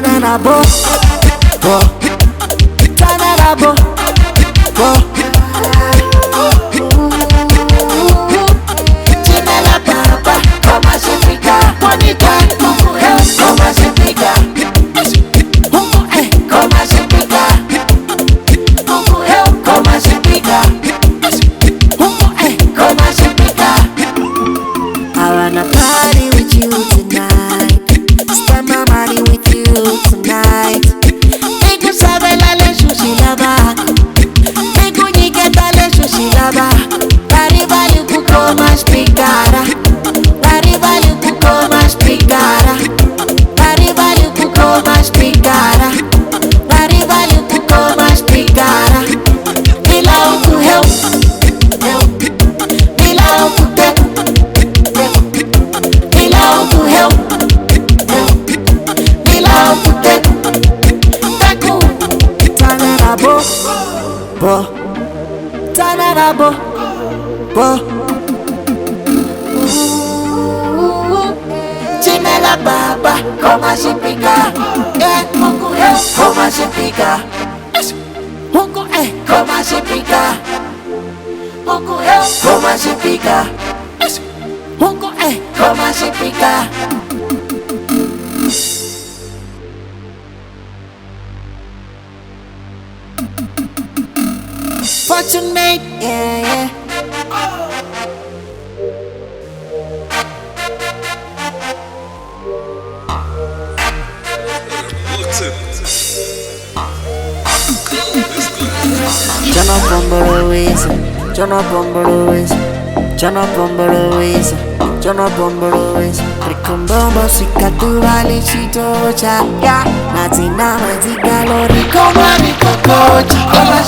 Tanana bo, bo, tanana bo, bo. Chimela baba, como se fica bonita, como se fica, como se fica, como se fica, como se fica. I wanna party with you tonight, spend my money with you tonight. Fico sabe la le sushi lava, fico niqueta le sushi lava. Dari vale un poco más picada, dari vale un poco más picada, dari vale un poco más picada, dari vale un poco más picada. Mila tu help, mila tu teco, mila tu help, mila tu teco, teco. Tanana bo, bo, tanana bo, bo. Chimela baba, como se pica, como se pica, como se pica, como se pica, como se pica. Fortune mate, yeah, yeah. Jana Bombolo Wiz, Jana Bombolo Wiz, Jana Bombolo Wiz, Jana Bombolo Wiz. Ricombombo sikatu vale chitocha, ya. Natina mazika lori koma rikokochi, koma